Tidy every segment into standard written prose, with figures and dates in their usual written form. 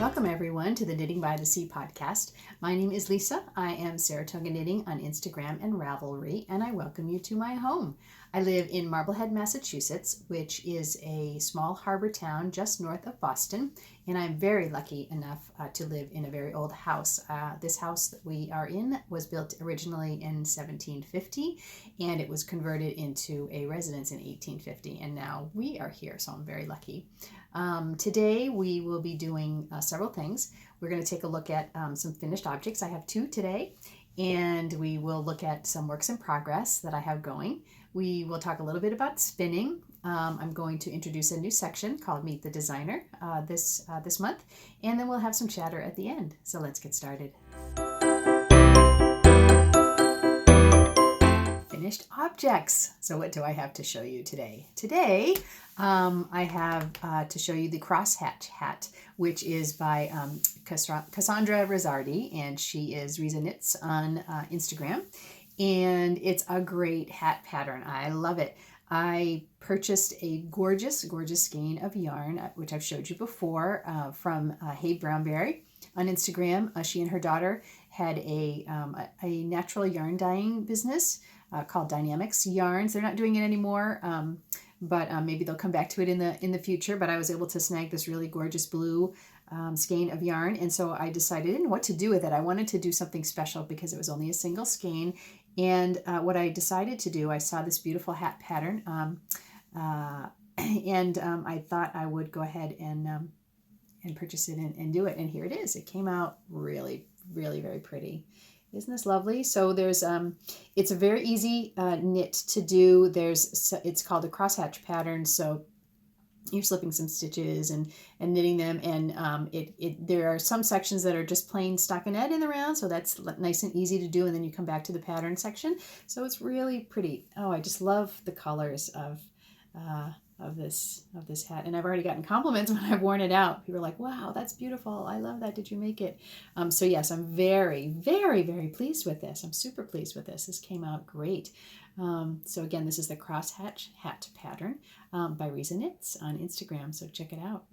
Welcome everyone to the Knitting by the Sea podcast. My name is Lisa. I am Saratoga Knitting on Instagram and Ravelry, and I welcome you to my home. I live in Marblehead, Massachusetts, which is a small harbor town just north of Boston, and I'm very lucky enough to live in a very old house. This house that we are in was built originally in 1750, and it was converted into a residence in 1850, and now we are here, so I'm very lucky. Today we will be doing several things. We're going to take a look at some finished objects. I have two today, and we will look at some works in progress that I have going. We will talk a little bit about spinning. I'm going to introduce a new section called Meet the Designer this month, and then we'll have some chatter at the end. So let's get started. Finished objects. So what do I have to show you today? Today I have to show you the crosshatch hat, which is by Cassandra Rizzardi, and she is Riza Knits on Instagram, and it's a great hat pattern. I love it. I purchased a gorgeous skein of yarn, which I've showed you before, from Hey Brownberry on Instagram. She and her daughter had a natural yarn dyeing business called Dynamics Yarns. They're not doing it anymore, but maybe they'll come back to it in the future. But I was able to snag this really gorgeous blue skein of yarn, and so I decided I didn't know what to do with it. I wanted to do something special because it was only a single skein, and what I decided to do, I saw this beautiful hat pattern, and I thought I would go ahead and purchase it and do it, and here it is. It came out really very pretty. Isn't this lovely? So there's it's a very easy knit to do. It's called a crosshatch pattern, so you're slipping some stitches and knitting them, and there are some sections that are just plain stockinette in the round, so that's nice and easy to do, and then you come back to the pattern section. So it's really pretty. Oh, I just love the colors of this hat, and I've already gotten compliments when I've worn it out. People are like, wow, that's beautiful, I love that, did you make it? So yes, I'm very pleased with this. I'm super pleased with this. This came out great. So again, this is the crosshatch hat pattern by Riza Knits on Instagram, so check it out.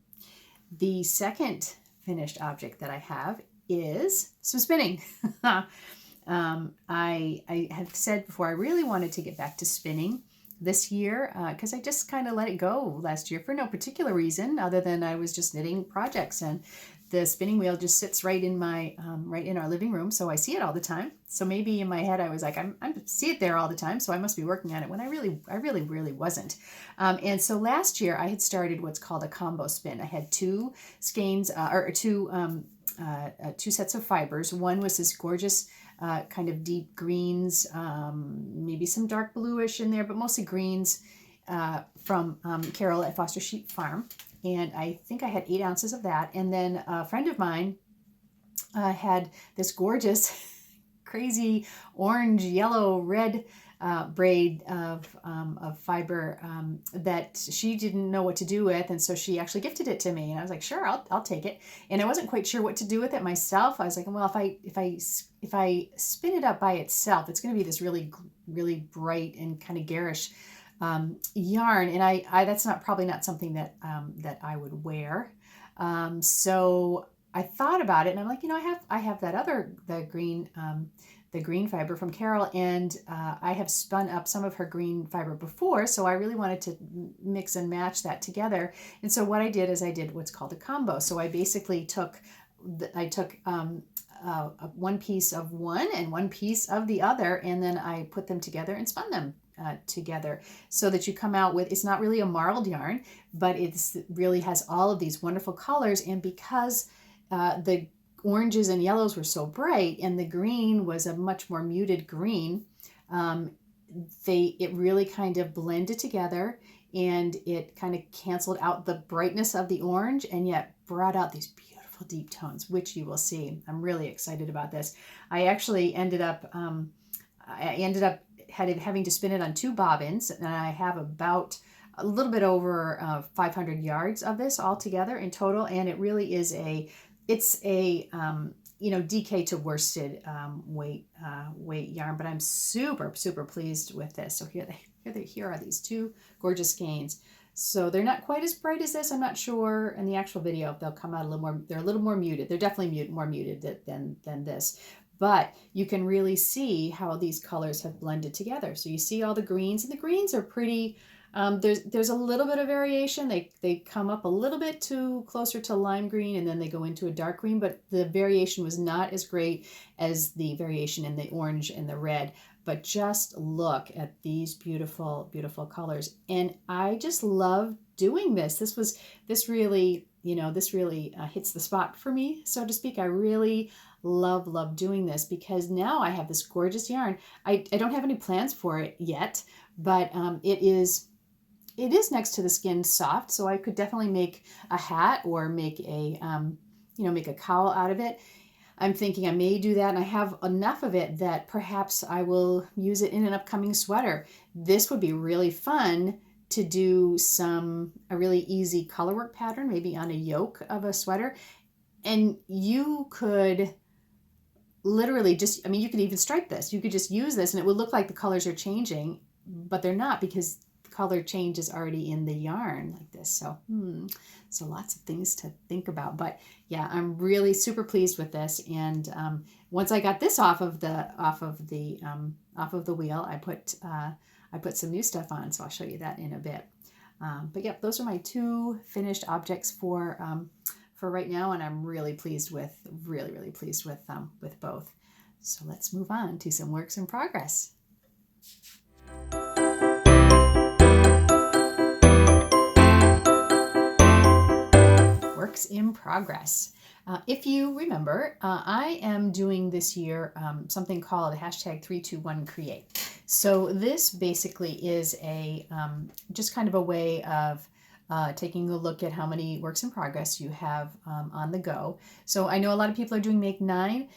The second finished object that I have is some spinning. I have said before, I really wanted to get back to spinning this year because I just kind of let it go last year for no particular reason other than I was just knitting projects, and the spinning wheel just sits right in my right in our living room, so I see it all the time. So maybe in my head I was like, I see it there all the time, so I must be working on it, when I really wasn't. And so last year I had started what's called a combo spin. I had two skeins two sets of fibers. One was this gorgeous kind of deep greens, maybe some dark bluish in there, but mostly greens, from Carol at Foster Sheep Farm. And I think I had 8 ounces of that. And then a friend of mine had this gorgeous, crazy orange, yellow, red braid of fiber that she didn't know what to do with, and so she actually gifted it to me, and I was like, sure, I'll take it. And I wasn't quite sure what to do with it myself. I was like, well, if I spin it up by itself, it's going to be this really bright and kind of garish yarn, and I that's probably not something that I would wear. So I thought about it, and I'm like, I have the green fiber from Carol, and I have spun up some of her green fiber before, so I really wanted to mix and match that together. And so what I did is I did what's called a combo. So I basically took one piece of one and one piece of the other, and then I put them together and spun them together, so that you come out with, it's not really a marled yarn, but it's really has all of these wonderful colors. And because the oranges and yellows were so bright and the green was a much more muted green, it really kind of blended together, and it kind of canceled out the brightness of the orange and yet brought out these beautiful deep tones, which you will see. I'm really excited about this. I actually ended up having to spin it on 2 bobbins, and I have about a little bit over 500 yards of this all together in total, and it really is it's a DK to worsted weight yarn, but I'm super pleased with this. So here are these 2 gorgeous skeins. So they're not quite as bright as this. I'm not sure in the actual video if they'll come out a little more. They're a little more muted. They're definitely more muted than this. But you can really see how these colors have blended together. So you see all the greens, and the greens are pretty, there's a little bit of variation. They come up a little bit closer to lime green, and then they go into a dark green, but the variation was not as great as the variation in the orange and the red. But just look at these beautiful, beautiful colors. And I just love doing this. This really hits the spot for me, so to speak. I really love doing this because now I have this gorgeous yarn. I don't have any plans for it yet, but it is next to the skin soft, so I could definitely make a hat or make a make a cowl out of it. I'm thinking I may do that, and I have enough of it that perhaps I will use it in an upcoming sweater. This would be really fun to do a really easy colorwork pattern, maybe on a yoke of a sweater. And you could literally just, you could even stripe this. You could just use this and it would look like the colors are changing, but they're not because the color change is already in the yarn like this. So lots of things to think about. But yeah, I'm really super pleased with this. And once I got this off of the wheel, I put some new stuff on. So I'll show you that in a bit. But yep, those are my two finished objects for right now, and I'm really pleased with both. So let's move on to some works in progress. Works in progress. If you remember, I am doing this year something called #321create. So this basically is just kind of a way of taking a look at how many works in progress you have on the go. So I know a lot of people are doing Make 9.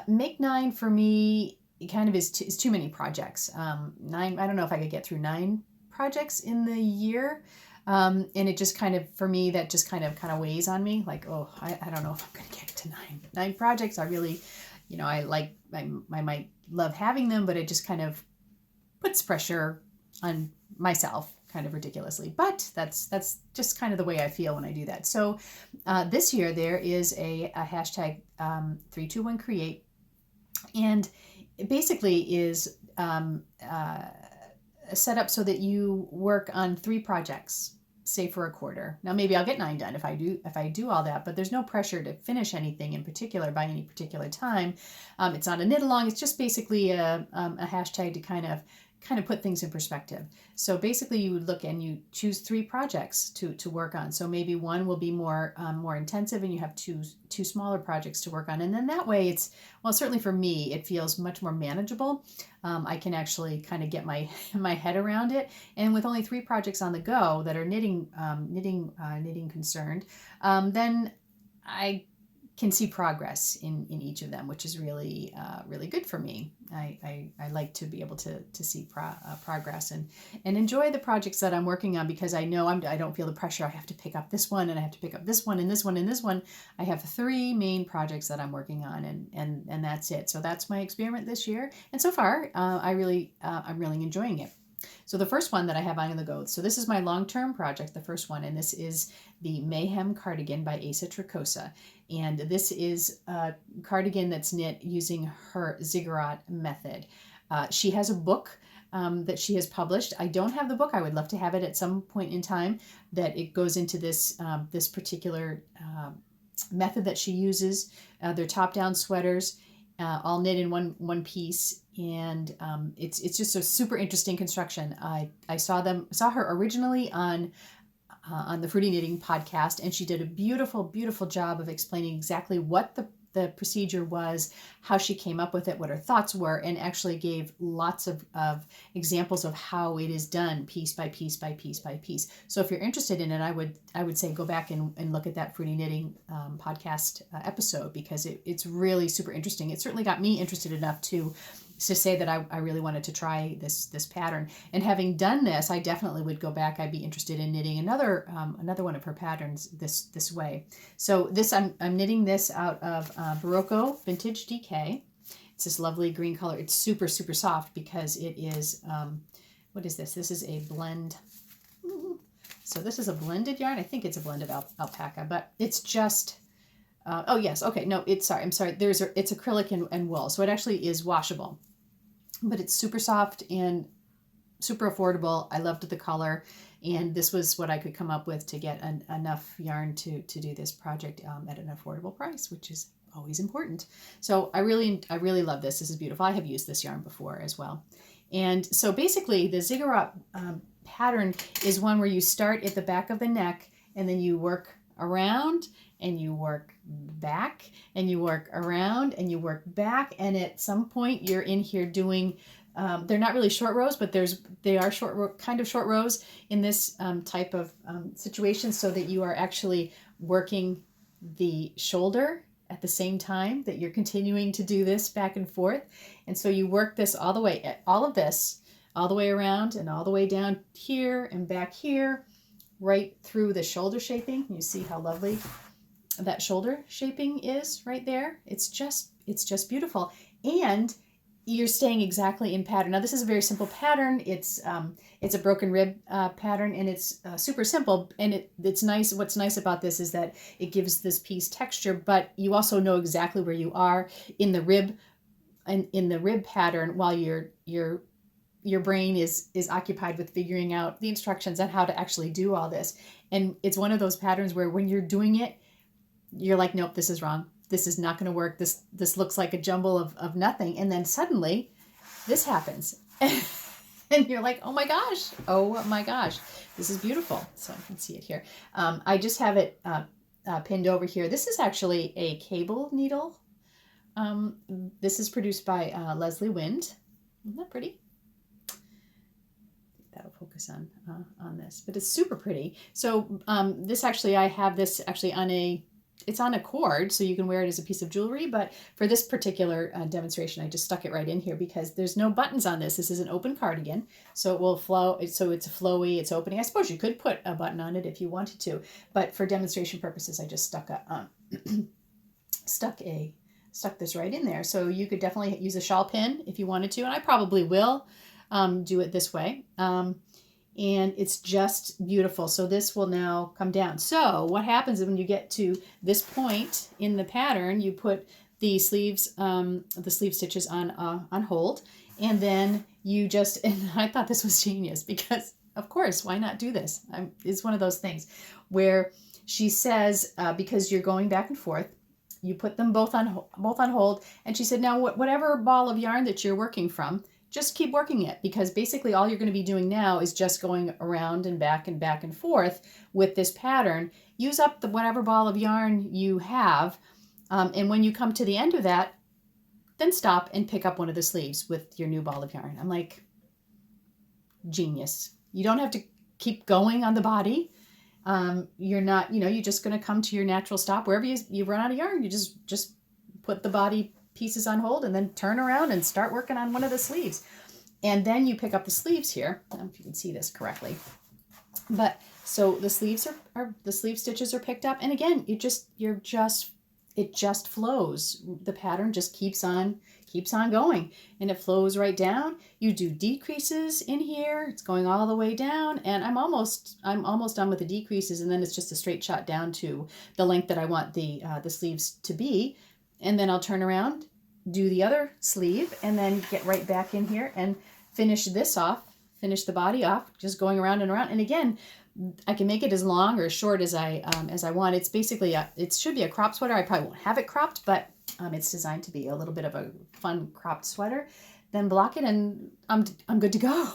Make 9 for me kind of is too many projects. 9, I don't know if I could get through 9 projects in the year. And it just kind of, for me, that just kind of weighs on me. Like, oh, I don't know if I'm going to get to 9 projects. I really, I might love having them, but it just kind of puts pressure on myself kind of ridiculously. But that's just kind of the way I feel when I do that. So this year there is a #321create, and it basically is set up so that you work on 3 projects, say for a quarter. Now maybe I'll get 9 done if I do all that, but there's no pressure to finish anything in particular by any particular time. It's not a knit along. It's just basically a hashtag to kind of put things in perspective. So basically you would look and you choose 3 projects to work on. So maybe one will be more intensive and you have two smaller projects to work on. And then that way certainly for me, it feels much more manageable. I can actually kind of get my head around it. And with only 3 projects on the go that are knitting concerned, then I can see progress in each of them, which is really good for me. I like to be able to see progress and enjoy the projects that I'm working on, because I know I don't feel the pressure. I have to pick up this one and I have to pick up this one and this one and this one. I have 3 main projects that I'm working on, and that's it. So that's my experiment this year, and so far I'm really enjoying it. So the first one that I have on the go, so this is my long-term project, the first one, and this is the Mayhem cardigan by Asa Tricosa. And this is a cardigan that's knit using her ziggurat method. She has a book that she has published. I don't have the book. I would love to have it at some point in time, that it goes into this particular method that she uses. They're top-down sweaters, all knit in one piece, and it's just a super interesting construction. I saw her originally on the Fruity Knitting podcast, and she did a beautiful job of explaining exactly what the procedure was, how she came up with it, what her thoughts were, and actually gave lots of examples of how it is done piece by piece by piece by piece. So if you're interested in it, I would say go back and look at that Fruity Knitting podcast episode, because it's really super interesting. It certainly got me interested enough to say that I really wanted to try this pattern. And having done this, I definitely would go back. I'd be interested in knitting another one of her patterns this way. So this I'm knitting this out of Barocco Vintage DK. It's this lovely green color. It's super soft because it is what is this? This is a blend. So this is a blended yarn. I think it's a blend of alpaca, but it's just, oh yes, okay, no, I'm sorry, it's acrylic and wool, so it actually is washable, but it's super soft and super affordable. I loved the color, and this was what I could come up with to get enough yarn to do this project at an affordable price, which is always important. So I really love this. This is beautiful. I have used this yarn before as well. And so basically the ziggurat pattern is one where you start at the back of the neck, and then you work around and you work back and you work around and you work back, and at some point you're in here doing they're not really short rows, but they are kind of short rows in this type of situation, so that you are actually working the shoulder at the same time that you're continuing to do this back and forth. And so you work this all the way, all of this, all the way around and all the way down here and back here, right through the shoulder shaping. You see how lovely that shoulder shaping is right there. It's just beautiful. And you're staying exactly in pattern. Now this is a very simple pattern. It's a broken rib pattern, and it's super simple. And it's nice. What's nice about this is that it gives this piece texture, but you also know exactly where you are in the rib, and in the rib pattern, while your brain is occupied with figuring out the instructions on how to actually do all this. And it's one of those patterns where when you're doing it, you're like, nope, this is wrong. This is not going to work. This looks like a jumble of nothing. And then suddenly this happens. And you're like, oh my gosh, this is beautiful. So you can see it here. I just have it pinned over here. This is actually a cable needle. This is produced by Leslie Wind. Isn't that pretty? That'll focus on this, but it's super pretty. So this actually, I have this actually it's on a cord, so you can wear it as a piece of jewelry, but for this particular demonstration, I just stuck it right in here because there's no buttons on this. This is an open cardigan, so it will flow, so it's flowy, it's opening. I suppose you could put a button on it if you wanted to, but for demonstration purposes, I just stuck this right in there. So you could definitely use a shawl pin if you wanted to, and I probably will do it this way. And it's just beautiful. So this will now come down. So what happens is when you get to this point in the pattern, you put the sleeve stitches on hold, and then you just, and I thought this was genius because of course, why not do this? It's one of those things where she says, because you're going back and forth, you put them both on hold. And she said, now whatever ball of yarn that you're working from, just keep working it, because basically all you're going to be doing now is just going around and back and forth with this pattern. Use up whatever ball of yarn you have, and when you come to the end of that, then stop and pick up one of the sleeves with your new ball of yarn. I'm like, genius. You don't have to keep going on the body. You're not, you're just going to come to your natural stop. Wherever you run out of yarn, you just put the body pieces on hold and then turn around and start working on one of the sleeves. And then you pick up the sleeves here. I don't know if you can see this correctly. But so the sleeves the sleeve stitches are picked up. And again, it just flows. The pattern just keeps on going, and it flows right down. You do decreases in here. It's going all the way down, and I'm almost done with the decreases, and then it's just a straight shot down to the length that I want the sleeves to be. And then I'll turn around, do the other sleeve, and then get right back in here and finish the body off, just going around and around. And again, I can make it as long or as short as I want. It's basically it should be a crop sweater. I probably won't have it cropped, but it's designed to be a little bit of a fun cropped sweater. Then block it, and I'm good to go.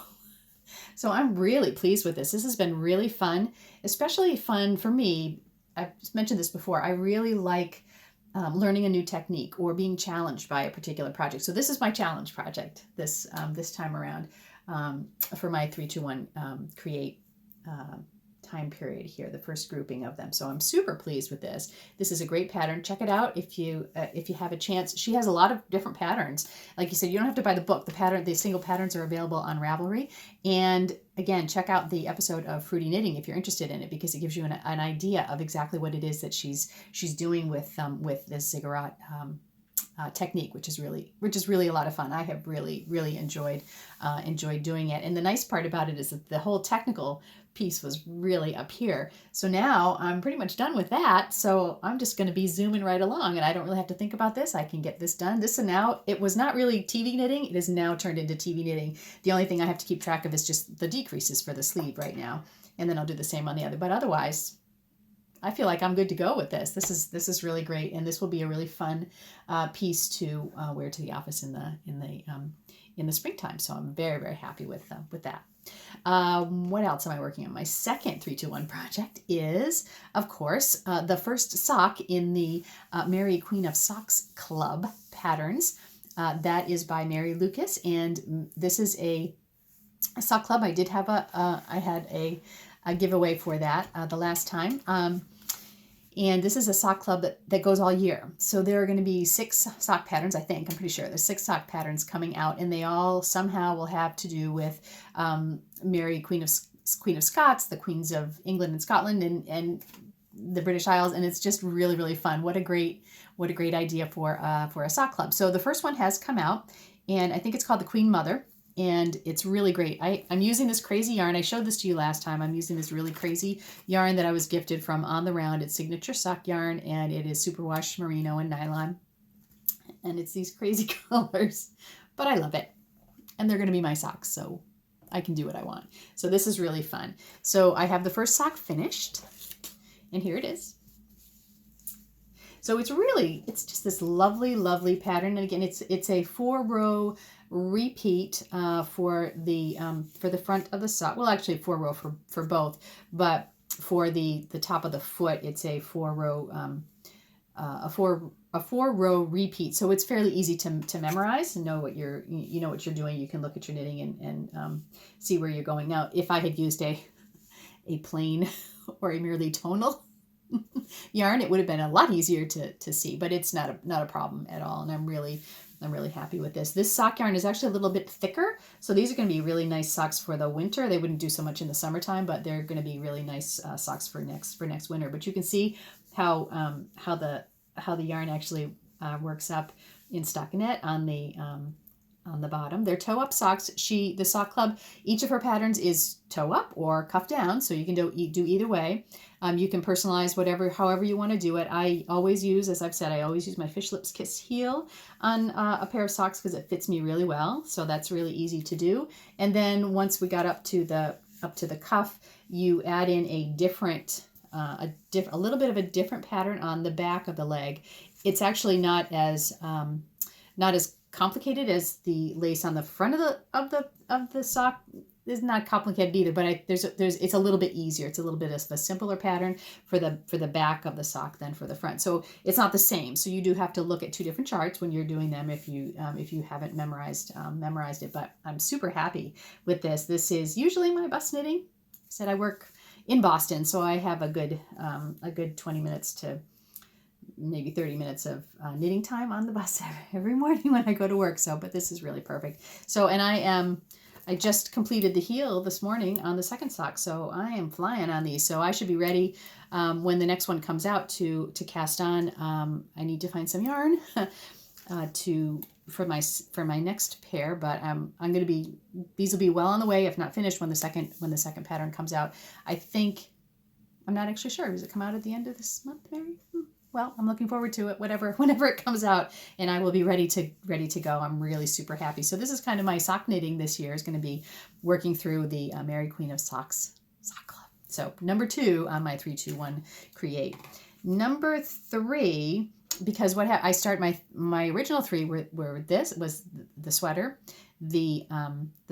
So I'm really pleased with this. This has been really fun, especially fun for me. I've mentioned this before. I really like learning a new technique or being challenged by a particular project. So this is my challenge project this time around for my 3-2-1 create time period here, the first grouping of them. So I'm super pleased with this. This is a great pattern. Check it out if you have a chance. She has a lot of different patterns. Like you said, you don't have to buy the book. The single patterns are available on Ravelry. And again, check out the episode of Fruity Knitting if you're interested in it, because it gives you an idea of exactly what it is that she's doing with this ziggurat technique, which is really a lot of fun. I have really enjoyed doing it. And the nice part about it is that the whole technical piece was really up here. So now I'm pretty much done with that. So I'm just going to be zooming right along, and I don't really have to think about this. I can get this done. This, and now it was not really TV knitting. It is now turned into TV knitting. The only thing I have to keep track of is just the decreases for the sleeve right now. And then I'll do the same on the other. But otherwise, I feel like I'm good to go with this. This is really great, and this will be a really fun piece to wear to the office in the springtime. So I'm very, very happy with that. What else am I working on? My second 3-2-1 project is, of course, the first sock in the Mary Queen of Socks Club patterns. That is by Mary Lucas, and this is a sock club. I did have I had a giveaway for that the last time. And this is a sock club that goes all year. So there are going to be 6 sock patterns, I think. I'm pretty sure. There's 6 sock patterns coming out, and they all somehow will have to do with Mary, Queen of Scots, the Queens of England and Scotland, and the British Isles. And it's just really, really fun. What a great idea for a sock club. So the first one has come out, and I think it's called the Queen Mother. And it's really great. I'm using this crazy yarn. I showed this to you last time. I'm using this really crazy yarn that I was gifted from On the Round. It's signature sock yarn, and it is superwash merino and nylon. And it's these crazy colors, but I love it. And they're going to be my socks, so I can do what I want. So this is really fun. So I have the first sock finished, and here it is. So it's just this lovely, lovely pattern. And again, it's a 4-row repeat for the front of the sock. Well, actually 4-row for both, but for the top of the foot, it's a 4-row a 4-row repeat. So it's fairly easy to memorize and know what you're doing. You can look at your knitting and see where you're going. Now, if I had used a plain or a merely tonal yarn, it would have been a lot easier to see, but it's not a problem at all. And I'm really happy with this. This sock yarn is actually a little bit thicker, so these are going to be really nice socks for the winter. They wouldn't do so much in the summertime, but they're going to be really nice socks for next winter. But you can see how the yarn actually works up in stockinette on the bottom. They're toe-up socks. The sock club, each of her patterns is toe-up or cuff down, so you can do either way. You can personalize however you want to do it. I always use, as I've said, my Fish Lips Kiss heel on a pair of socks because it fits me really well. So that's really easy to do. And then once we got up to the cuff, you add in a little bit of a different pattern on the back of the leg. It's actually not as complicated as the lace on the front of the sock. Is not complicated either, but it's a little bit easier. It's a little bit of a simpler pattern for the back of the sock than for the front. So it's not the same. So you do have to look at 2 different charts when you're doing them if you haven't memorized it. But I'm super happy with this. This is usually my bus knitting. I said I work in Boston, so I have a good 20 minutes to maybe 30 minutes of knitting time on the bus every morning when I go to work. So, but this is really perfect. So, and I just completed the heel this morning on the second sock, so I am flying on these. So I should be ready when the next one comes out to cast on. I need to find some yarn for my next pair, but these will be well on the way, if not finished, when the second pattern comes out. I think, I'm not actually sure. Does it come out at the end of this month, Mary? Well, I'm looking forward to it, whenever it comes out, and I will be ready to go. I'm really super happy. So this is kind of my sock knitting this year, is going to be working through the Mary Queen of Socks sock club. So number 2 on my 3-2-1 create. Number 3, because I start my original 3 were this was the sweater, the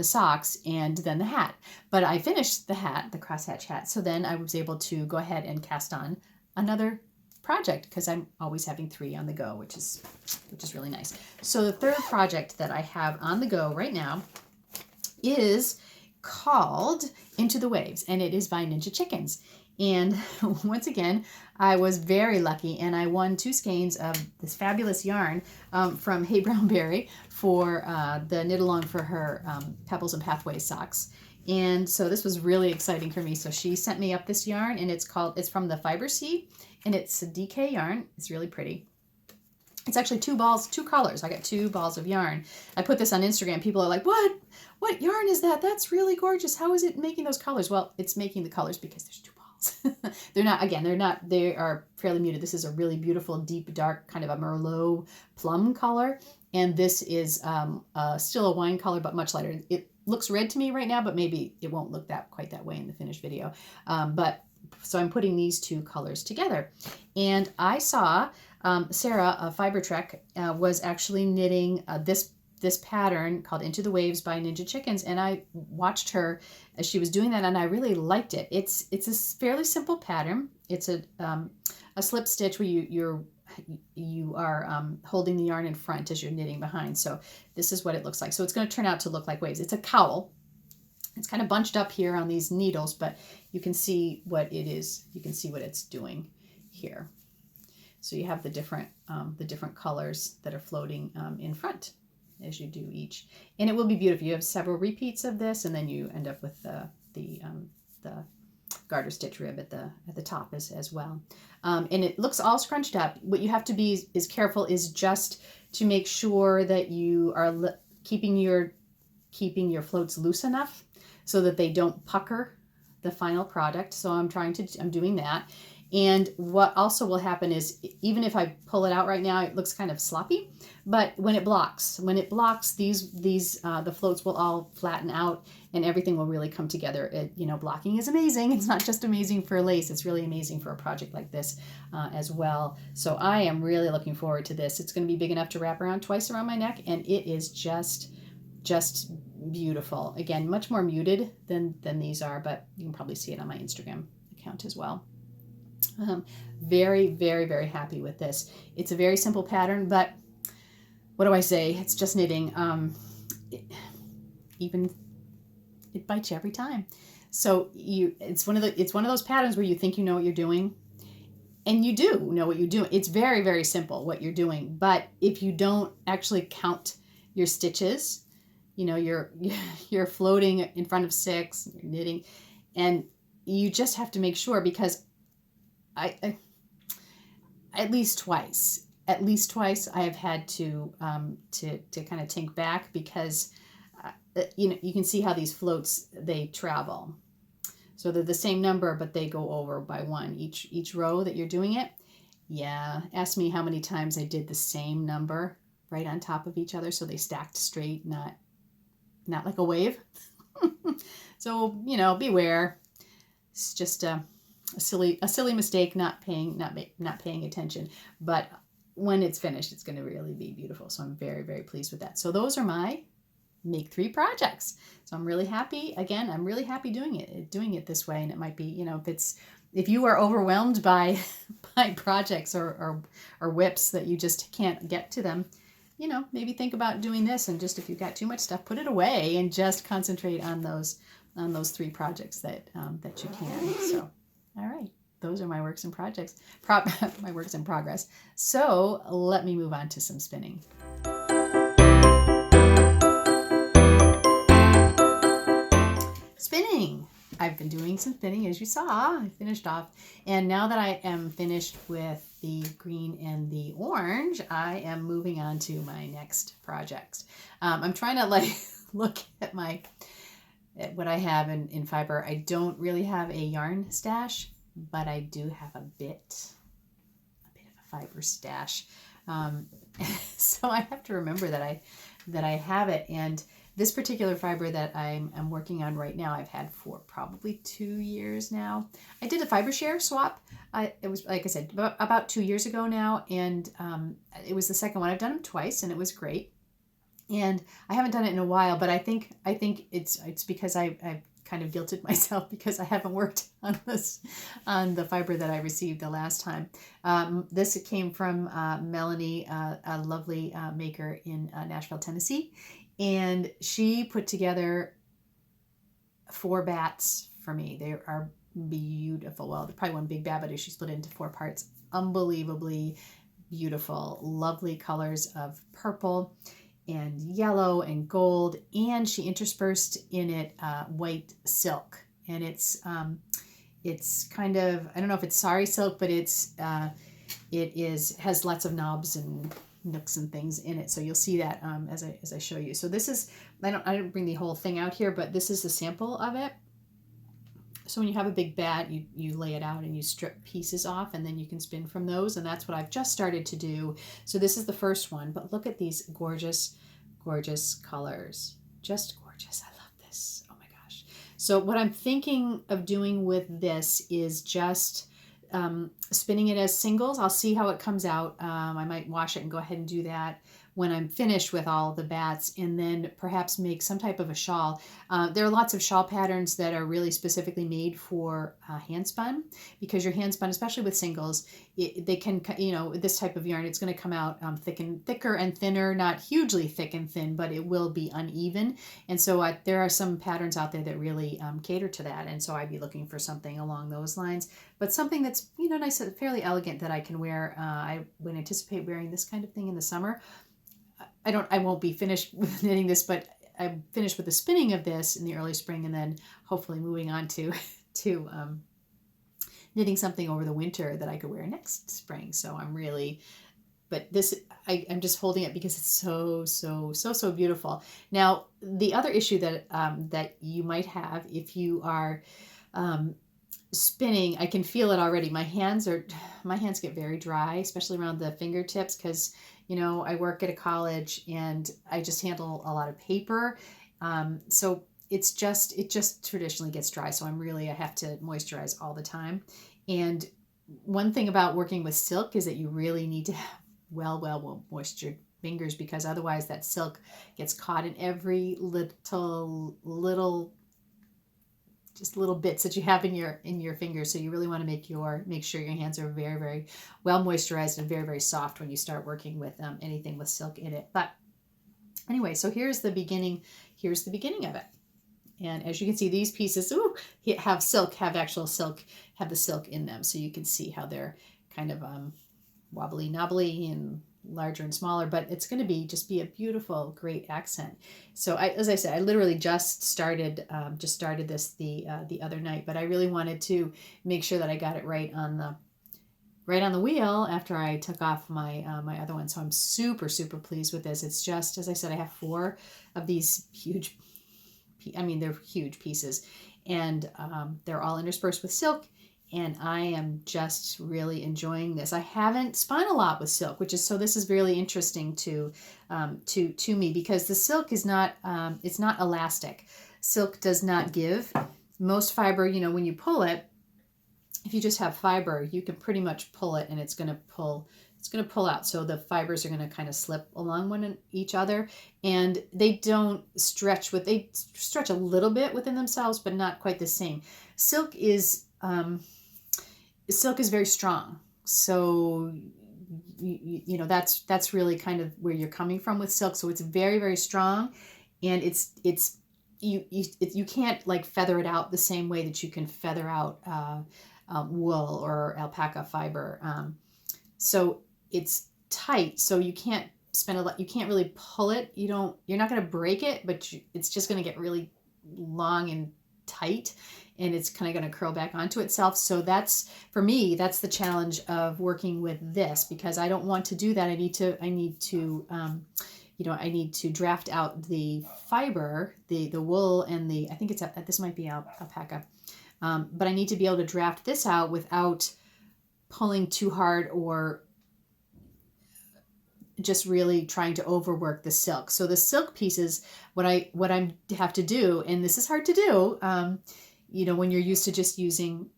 socks, and then the hat. But I finished the hat, the crosshatch hat. So then I was able to go ahead and cast on another project, because I'm always having 3 on the go, which is really nice. So the third project that I have on the go right now is called Into the Waves, and it is by Ninja Chickens. And once again, I was very lucky, and I won 2 skeins of this fabulous yarn from Hey Brownberry for the knit along for her Pebbles and Pathways socks. And so this was really exciting for me. So she sent me up this yarn, and it's from the Fiber Seed, and it's a DK yarn. It's really pretty. It's actually two colors. I got 2 balls of yarn. I put this on Instagram. People are like, what yarn is that? That's really gorgeous. How is it making those colors? Well, it's making the colors because there's 2 balls. They are fairly muted. This is a really beautiful, deep, dark, kind of a Merlot plum color. And this is still a wine color, but much lighter. It looks red to me right now, but maybe it won't look quite that way in the finished video. So I'm putting these 2 colors together. And I saw Sarah of Fiber Trek was actually knitting this pattern called Into the Waves by Ninja Chickens, and I watched her as she was doing that, and I really liked it. It's a fairly simple pattern. It's a slip stitch where you are holding the yarn in front as you're knitting behind. So this is what it looks like. So it's going to turn out to look like waves. It's a cowl. It's kind of bunched up here on these needles, but you can see what it is. You can see what it's doing here. So you have the different colors that are floating in front as you do each, and it will be beautiful. You have several repeats of this, and then you end up with the garter stitch rib at the top as well. And it looks all scrunched up. What you have to be is careful is just to make sure that you are keeping your floats loose enough so that they don't pucker the final product. So I'm doing that. And what also will happen is, even if I pull it out right now, it looks kind of sloppy, but when it blocks, the floats will all flatten out and everything will really come together. Blocking is amazing. It's not just amazing for lace. It's really amazing for a project like this as well. So I am really looking forward to this. It's going to be big enough to wrap around twice around my neck, and it is just beautiful. Again, much more muted than these are, but you can probably see it on my Instagram account as well. Very, very, very happy with this. It's a very simple pattern, but what do I say? It's just knitting. It bites you every time. So it's one of those patterns where you think you know what you're doing, and you do know what you're doing. It's very, very simple what you're doing, but if you don't actually count your stitches, you're floating in front of 6, you're knitting, and you just have to make sure, because I at least twice I have had to kind of think back, because you can see how these floats, they travel. So they're the same number, but they go over by 1 each row that you're doing it. Yeah, ask me how many times I did the same number right on top of each other, so they stacked straight, not like a wave. So beware. It's just a silly mistake, not paying attention. But when it's finished, it's going to really be beautiful. So I'm very, very pleased with that. So those are my Make 3 projects. So I'm really happy. Again, I'm really happy doing it this way. And it might be, if you are overwhelmed by projects or whips that you just can't get to them, maybe think about doing this, and just, if you've got too much stuff, put it away and just concentrate on those 3 projects that you can. So, all right, those are my works in projects, my works in progress. So let me move on to some spinning. Spinning. I've been doing some spinning, as you saw. I finished off, and now that I am finished with the green and the orange, I am moving on to my next project. I'm trying to look at what I have in fiber. I don't really have a yarn stash, but I do have a bit of a fiber stash. So I have to remember that I have it. And this particular fiber that I'm working on right now, I've had for probably 2 years now. I did a fiber share swap. It was, like I said, about 2 years ago now, and it was the second one. I've done them twice, and it was great. And I haven't done it in a while, but I think it's because I've kind of guilted myself because I haven't worked on the fiber that I received the last time. This came from Melanie, a lovely maker in Nashville, Tennessee. And she put together 4 bats for me. They are beautiful. Well, probably one big bat, but she split it into 4 parts. Unbelievably beautiful, lovely colors of purple and yellow and gold. And she interspersed in it white silk. And it's kind of, I don't know if it's sari silk, but it has lots of knobs and nooks and things in it. So you'll see that as I show you. So this is, I don't bring the whole thing out here, but this is the sample of it. So when you have a big bat, you lay it out and you strip pieces off, and then you can spin from those. And that's what I've just started to do. So this is the first one, but look at these gorgeous, gorgeous colors. Just gorgeous. I love this. Oh my gosh. So what I'm thinking of doing with this is just spinning it as singles. I'll see how it comes out. I might wash it and go ahead and do that when I'm finished with all the bats, and then perhaps make some type of a shawl. There are lots of shawl patterns that are really specifically made for hand spun, because your hand spun, especially with singles, they can, this type of yarn, it's going to come out thicker and thinner, not hugely thick and thin, but it will be uneven. And so there are some patterns out there that really cater to that. And so I'd be looking for something along those lines, but something that's, nice and fairly elegant that I can wear. I would anticipate wearing this kind of thing in the summer. I won't be finished with knitting this, but I'm finished with the spinning of this in the early spring, and then hopefully moving on to knitting something over the winter that I could wear next spring. So I'm really, but this, I'm just holding it because it's so beautiful. Now, the other issue that you might have if you are spinning, I can feel it already. My hands get very dry, especially around the fingertips, because I work at a college and I just handle a lot of paper. So it just traditionally gets dry. So I have to moisturize all the time. And one thing about working with silk is that you really need to have well moistured fingers, because otherwise that silk gets caught in every little bits that you have in your fingers. So you really want to make sure your hands are very, very well moisturized and very, very soft when you start working with anything with silk in it. But anyway, so here's the beginning of it. And as you can see, these pieces have the silk in them. So you can see how they're kind of wobbly knobbly and larger and smaller, but it's going to be a beautiful, great accent. So as I said, I literally just started this the other night, but I really wanted to make sure that I got it right on the wheel after I took off my other one. So I'm super pleased with this. It's just, as I said, I have 4 of these huge, they're huge pieces, and they're all interspersed with silk. And I am just really enjoying this. I haven't spun a lot with silk, this is really interesting to me, because the silk is not, it's not elastic. Silk does not give. Most fiber, when you pull it, if you just have fiber, you can pretty much pull it and it's going to pull out. So the fibers are going to kind of slip along each other, and they don't stretch they stretch a little bit within themselves, but not quite the same. Silk is very strong. So, that's really kind of where you're coming from with silk. So it's very, very strong, and you can't like feather it out the same way that you can feather out wool or alpaca fiber. So it's tight. So you can't you can't really pull it. You're not going to break it, but it's just going to get really long and tight, and it's kind of going to curl back onto itself. So for me, that's the challenge of working with this, because I don't want to do that. I need to draft out the fiber, the wool, and I think this might be alpaca, but I need to be able to draft this out without pulling too hard or just really trying to overwork the silk. So the silk pieces, what I have to do, and this is hard to do, when you're used to just using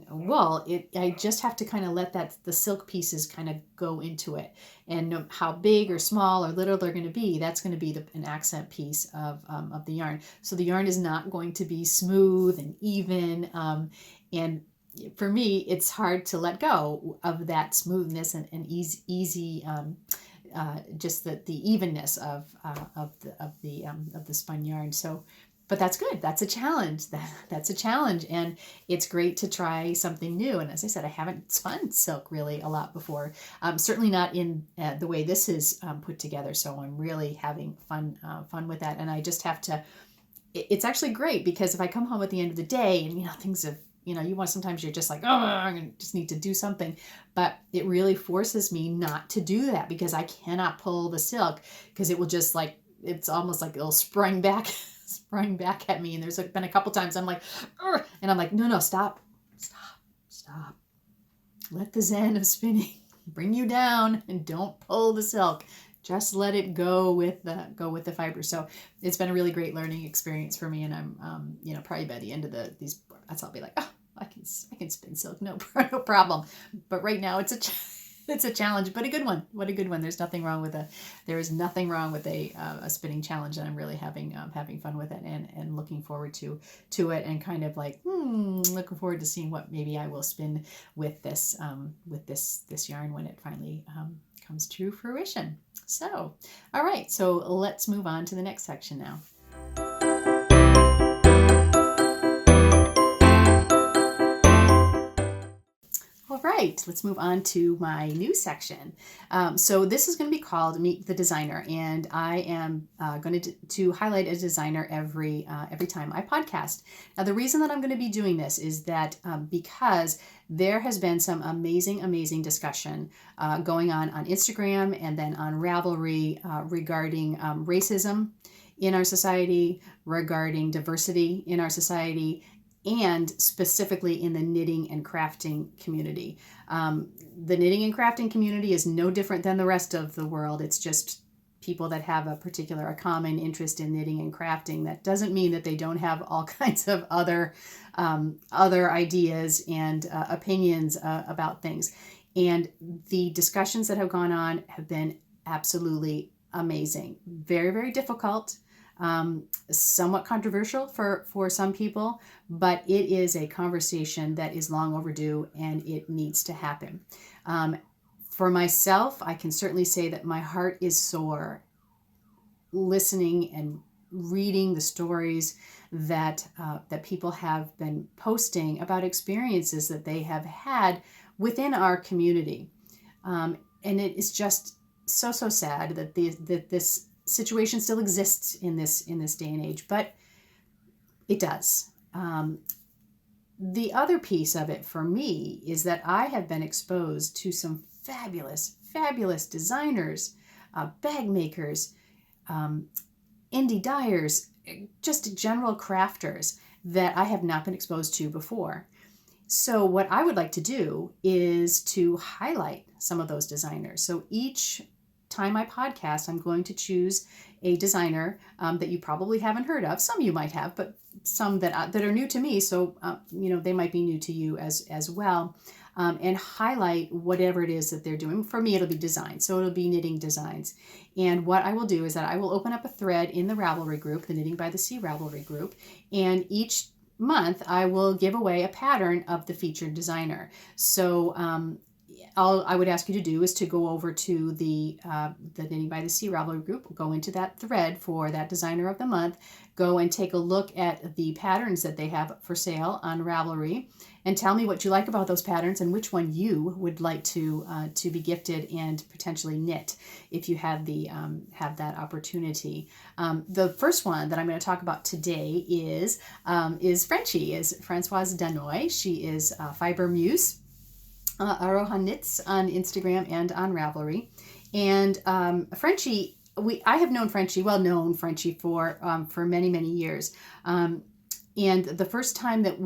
wool, I just have to kind of let the silk pieces kind of go into it, and how big or small or little they're going to be, that's going to be an accent piece of the yarn. So the yarn is not going to be smooth and even, and for me, it's hard to let go of that smoothness and easy, just the evenness of the spun yarn. So, but that's good. That's a challenge. That's a challenge, and it's great to try something new. And as I said, I haven't spun silk really a lot before. Certainly not in the way this is put together. So I'm really having fun with that. And I just have to. It's actually great, because if I come home at the end of the day and things have sometimes you're just like, oh, I just need to do something. But it really forces me not to do that because I cannot pull the silk because it will just like, it's almost like it'll sprung back at me. And there's been a couple times I'm like, ugh, and I'm like, no, stop. Let the zen of spinning bring you down and don't pull the silk. Just let it go with the fiber. So it's been a really great learning experience for me. And I'm, probably by the end of these, I'll be like, oh, I can spin silk, no problem. But right now it's a challenge, but a good one. What a good one. There is nothing wrong with a spinning challenge, and I'm really having fun with it and looking forward to it, and kind of like looking forward to seeing what maybe I will spin with this yarn when it finally comes to fruition. So, all right, so let's move on to the next section now. All right, let's move on to my new section. So this is going to be called Meet the Designer, and I am going to highlight a designer every time I podcast. Now, the reason that I'm going to be doing this is that because there has been some amazing discussion going on Instagram and then on Ravelry regarding racism in our society, regarding diversity in our society, and specifically in the knitting and crafting community. The knitting and crafting community is no different than the rest of the world. It's just people that have a common interest in knitting and crafting. That doesn't mean that they don't have all kinds of other ideas and opinions about things. And the discussions that have gone on have been absolutely amazing. Very, very difficult. Somewhat controversial for some people, but it is a conversation that is long overdue and it needs to happen. For myself, I can certainly say that my heart is sore listening and reading the stories that people have been posting about experiences that they have had within our community. And it is just so sad that this situation still exists in this day and age, but it does. The other piece of it for me is that I have been exposed to some fabulous designers, bag makers, indie dyers, just general crafters that I have not been exposed to before. So what I would like to do is to highlight some of those designers. So each time I podcast, I'm going to choose a designer that you probably haven't heard of. Some you might have, but some that are new to me. So they might be new to you as well. And highlight whatever it is that they're doing. For me, it'll be design. So it'll be knitting designs. And what I will do is that I will open up a thread in the Ravelry group, the Knitting by the Sea Ravelry group, and each month I will give away a pattern of the featured designer. So all I would ask you to do is to go over to the Knitting by the Sea Ravelry group, go into that thread for that designer of the month, go and take a look at the patterns that they have for sale on Ravelry, and tell me what you like about those patterns and which one you would like to be gifted and potentially knit if you have that opportunity. The first one that I'm going to talk about today is Frenchie, is Françoise Danoy. She is Fiber Muse. Aroha Knits on Instagram and on Ravelry. And Frenchie, I have known Frenchie for many years. And the first time that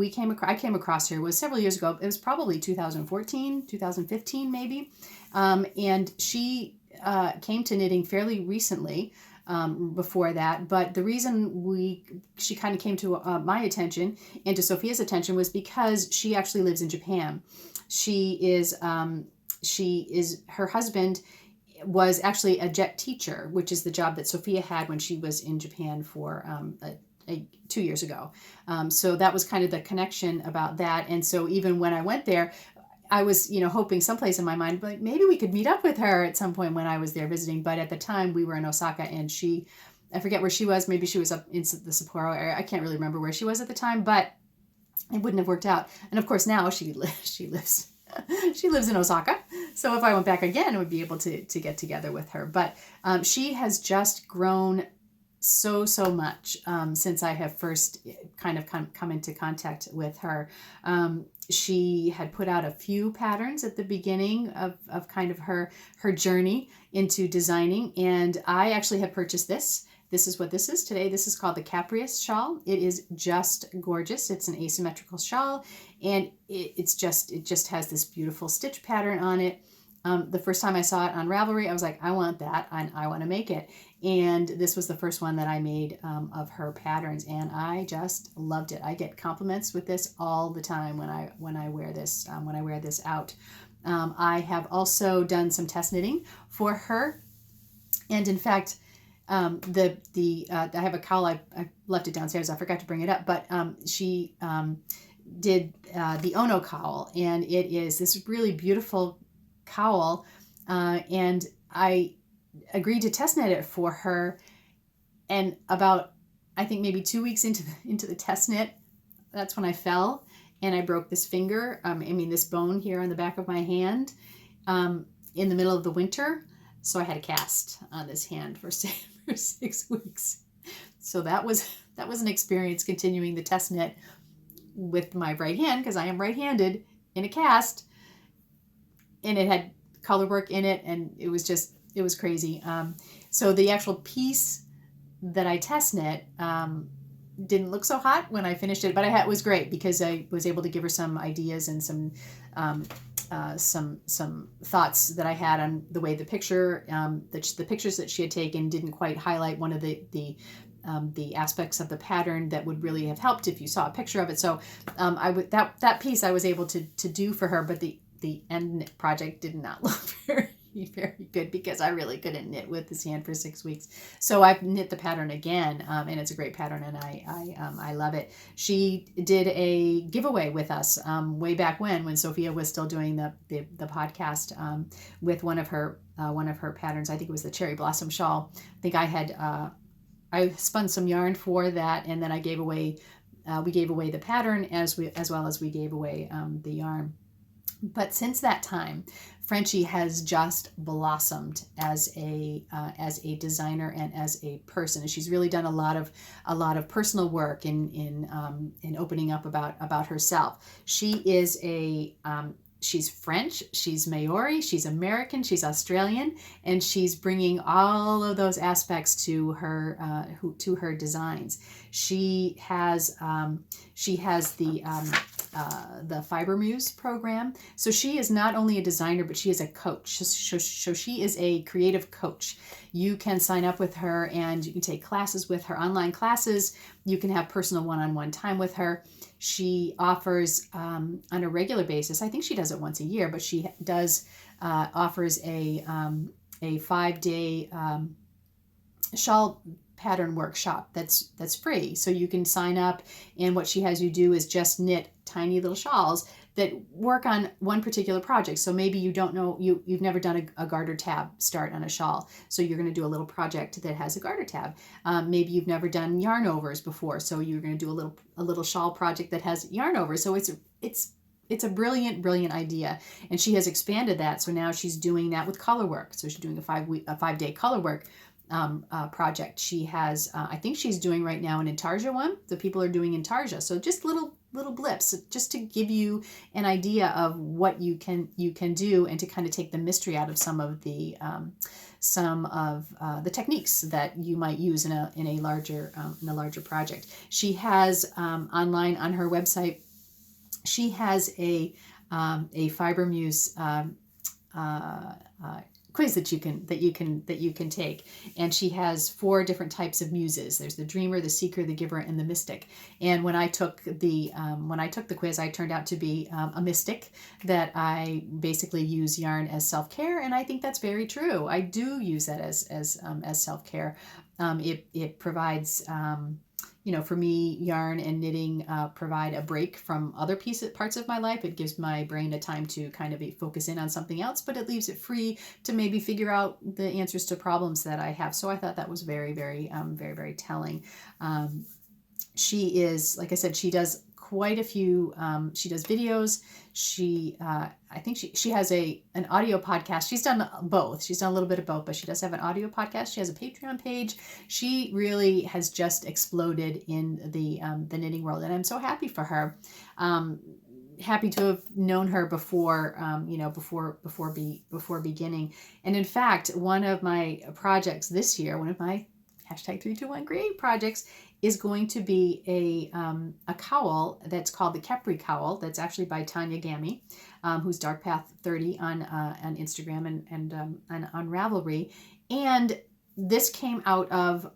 I came across her was several years ago. It was probably 2014, 2015 maybe. And she came to knitting fairly recently. Before that, but the reason she kind of came to my attention and to Sophia's attention was because she actually lives in Japan. She is her husband was actually a jet teacher, which is the job that Sophia had when she was in Japan for 2 years ago. So that was kind of the connection about that. And so even when I went there, I was, hoping someplace in my mind, like maybe we could meet up with her at some point when I was there visiting. But at the time we were in Osaka, and I forget where she was. Maybe she was up in the Sapporo area. I can't really remember where she was at the time, but it wouldn't have worked out. And of course now she lives in Osaka. So if I went back again, I would be able to get together with her. But she has just grown so much since I have first kind of come into contact with her. She had put out a few patterns at the beginning of kind of her journey into designing, and I actually have purchased this. This is what this is today. This is called the Caprius shawl. It is just gorgeous. It's an asymmetrical shawl, and it just has this beautiful stitch pattern on it. The first time I saw it on Ravelry, I was like, I want that, and I want to make it. And this was the first one that I made of her patterns, and I just loved it. I get compliments with this all the time when I wear this out. I have also done some test knitting for her, and in fact, I have a cowl. I left it downstairs. I forgot to bring it up, but she did the Ono cowl, and it is this really beautiful cowl, and I agreed to test knit it for her, and about, I think maybe 2 weeks into the test knit, that's when I fell and I broke this finger, this bone here on the back of my hand, in the middle of the winter. So I had a cast on this hand for 6 weeks. So that was an experience, continuing the test knit with my right hand, because I am right-handed, in a cast, and it had color work in it, and it was crazy. So the actual piece that I test knit didn't look so hot when I finished it, but it was great because I was able to give her some ideas and some thoughts that I had on the way the pictures that she had taken didn't quite highlight one of the aspects of the pattern that would really have helped if you saw a picture of it. So that piece I was able to do for her, but the end knit project did not look very good because I really couldn't knit with this hand for 6 weeks. So I've knit the pattern again, and it's a great pattern, and I love it. She did a giveaway with us way back when Sophia was still doing the podcast, with one of her patterns. I think it was the cherry blossom shawl. I think I spun some yarn for that, and then I gave away we gave away the pattern as well as we gave away the yarn. But since that time, Frenchie has just blossomed as a designer and as a person. And she's really done a lot of personal work in opening up about herself. She is she's French, she's Maori, she's American, she's Australian, and she's bringing all of those aspects to her designs. She has the Fiber Muse program. So she is not only a designer, but she is a coach. So she is a creative coach. You can sign up with her and you can take classes with her, online classes. You can have personal one-on-one time with her. She offers on a regular basis, I think she does it once a year, but she offers a 5-day shawl pattern workshop that's free. So you can sign up, and what she has you do is just knit tiny little shawls that work on one particular project. So maybe you don't know, you've never done a garter tab start on a shawl, so you're going to do a little project that has a garter tab. Maybe you've never done yarn overs before, so you're going to do a little shawl project that has yarn overs. So it's a brilliant idea, and she has expanded that. So now she's doing that with color work. So she's doing a 5-day color work project. She has, I think she's doing right now an Intarsia one. The people are doing Intarsia. So just little blips, just to give you an idea of what you can do, and to kind of take the mystery out of some of the techniques that you might use in a larger project. She has online on her website, she has a Fiber Muse quiz that you can take, and she has 4 different types of muses. There's the dreamer, the seeker, the giver, and the mystic. And when I took the quiz, I turned out to be a mystic, that I basically use yarn as self-care, and I think that's very true. I do use that as self-care. It provides for me, yarn and knitting provide a break from other parts of my life. It gives my brain a time to kind of focus in on something else, but it leaves it free to maybe figure out the answers to problems that I have. So I thought that was very, very, very, very telling. She is, like I said, she does quite a few, she does videos. I think she has an audio podcast. She's done both. She's done a little bit of both, but she does have an audio podcast. She has a Patreon page. She really has just exploded in the knitting world, and I'm so happy for her. Happy to have known her before, before beginning. And in fact, one of my projects this year, one of my #321create projects, is going to be a cowl that's called the Capri cowl. That's actually by Tanya Gammy, who's Dark Path 30 on Instagram and on Ravelry. And this came out of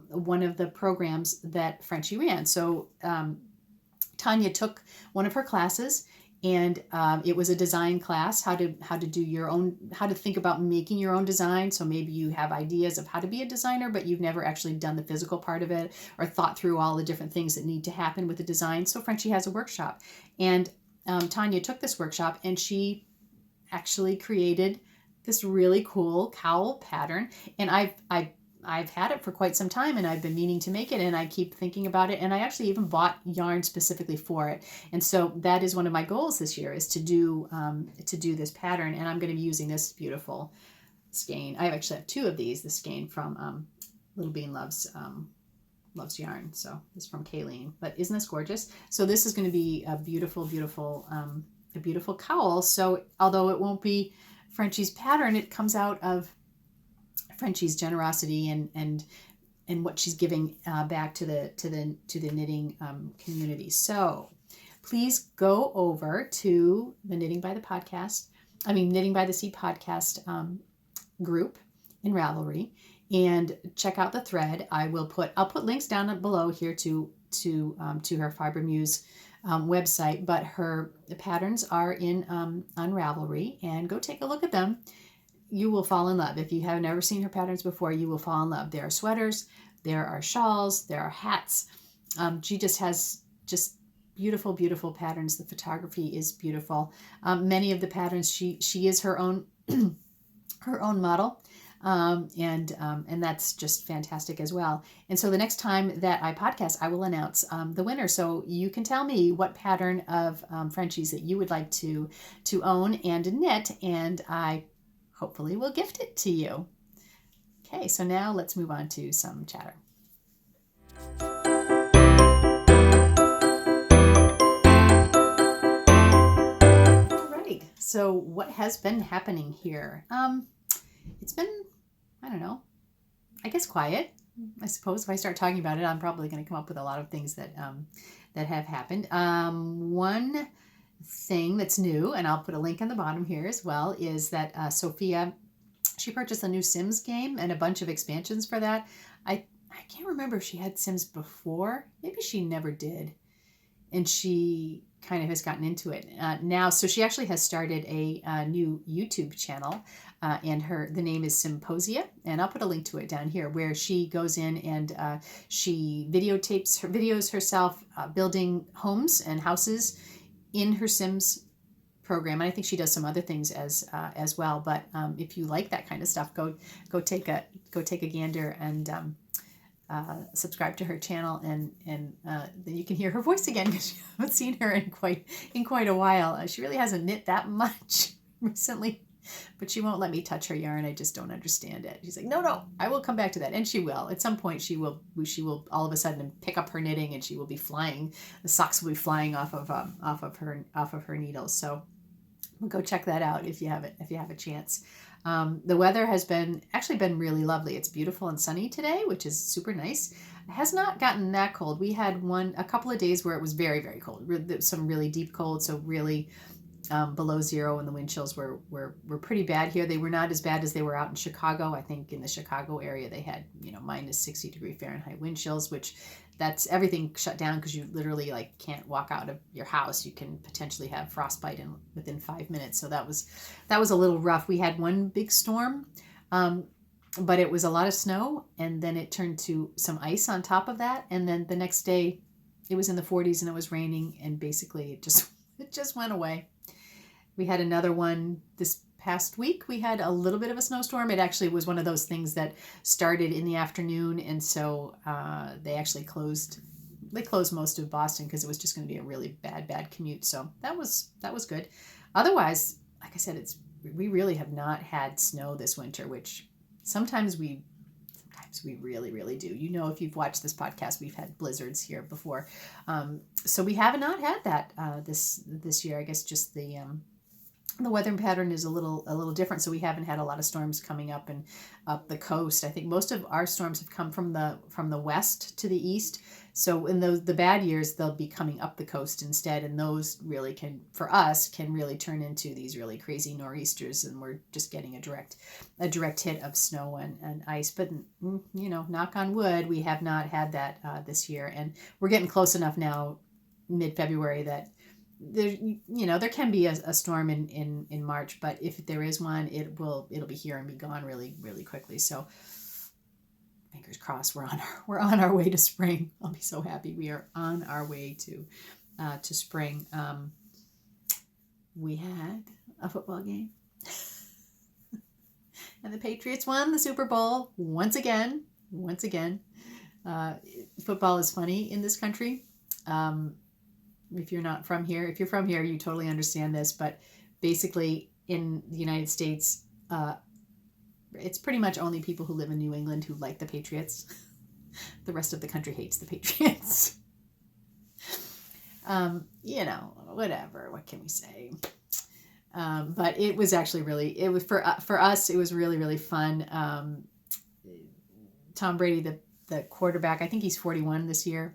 one of the programs that Frenchie ran. So Tanya took one of her classes, and it was a design class, how to do your own, how to think about making your own design. So maybe you have ideas of how to be a designer, but you've never actually done the physical part of it or thought through all the different things that need to happen with the design. So Frenchie has a workshop, and Tanya took this workshop, and she actually created this really cool cowl pattern. And I've had it for quite some time, and I've been meaning to make it, and I keep thinking about it, and I actually even bought yarn specifically for it. And so that is one of my goals this year, is to do this pattern, and I'm going to be using this beautiful skein. I actually have two of these. The skein from Little Bean Loves Yarn. So this is from Kayleen. But isn't this gorgeous? So this is going to be a beautiful, beautiful, a beautiful cowl. So although it won't be Frenchie's pattern, it comes out of Frenchie's generosity and what she's giving back to the knitting community. So please go over to the Knitting by the Sea podcast group in Ravelry and check out the thread. I'll put links down below here to her Fiber Muse website, but her patterns are on Ravelry, and go take a look at them. You will fall in love. If you have never seen her patterns before, you will fall in love. There are sweaters, there are shawls, there are hats. She just has beautiful, beautiful patterns. The photography is beautiful. Many of the patterns, she is her own her own model, and that's just fantastic as well. And so the next time that I podcast, I will announce the winner. So you can tell me what pattern of Frenchie's that you would like to own and knit, and I hopefully we'll gift it to you. Okay, so now let's move on to some chatter. All right, so what has been happening here? It's been, I don't know, I guess quiet. I suppose if I start talking about it, I'm probably going to come up with a lot of things that have happened. One thing that's new, and I'll put a link on the bottom here as well, is that Sophia, she purchased a new Sims game and a bunch of expansions for that. I can't remember if she had Sims before. Maybe she never did, and she kind of has gotten into it now. So she actually has started a new YouTube channel, and the name is Symposia, and I'll put a link to it down here, where she goes in and she videos herself building homes and houses in her Sims program. And I think she does some other things as well. But if you like that kind of stuff, go take a gander and subscribe to her channel, and then you can hear her voice again, because you haven't seen her in quite a while. She really hasn't knit that much recently, but she won't let me touch her yarn. I just don't understand it. She's like, no, I will come back to that, and she will. At some point, she will all of a sudden pick up her knitting, and she will be flying. The socks will be flying off of her needles. So we'll go check that out if you have a chance. The weather has actually been really lovely. It's beautiful and sunny today, which is super nice. It has not gotten that cold. We had a couple of days where it was very, very cold. Some really deep cold, so really below zero, and the wind chills were pretty bad here. They were not as bad as they were out in Chicago. I think in the Chicago area they had minus 60 degree Fahrenheit wind chills, which that's everything shut down, because you literally can't walk out of your house. You can potentially have frostbite within 5 minutes. So that was a little rough. We had one big storm, but it was a lot of snow, and then it turned to some ice on top of that, and then the next day it was in the 40s and it was raining, and basically it just went away. We had another one this past week. We had a little bit of a snowstorm. It actually was one of those things that started in the afternoon, and so they actually closed they closed most of Boston because it was just going to be a really bad commute. So that was good. Otherwise, like I said, we really have not had snow this winter, which sometimes we really, really do. You know, if you've watched this podcast, we've had blizzards here before. So we have not had that this year. I guess just the weather pattern is a little different. So we haven't had a lot of storms coming up and up the coast. I think most of our storms have come from the west to the east. So in the bad years, they'll be coming up the coast instead, and those really can really turn into these really crazy nor'easters, and we're just getting a direct hit of snow and ice. But you know, knock on wood, we have not had that this year, and we're getting close enough now, mid-February, that there can be a storm in March, but if there is one, it'll be here and be gone really, really quickly. So fingers crossed, we're on our way to spring. I'll be so happy. We are on our way to spring. We had a football game, and the Patriots won the Super Bowl once again. Football is funny in this country. If you're not from here, if you're from here, you totally understand this. But basically, in the United States, it's pretty much only people who live in New England who like the Patriots. The rest of the country hates the Patriots. Whatever. What can we say? But it was actually for us, it was really, really fun. Tom Brady, the quarterback, I think he's 41 this year.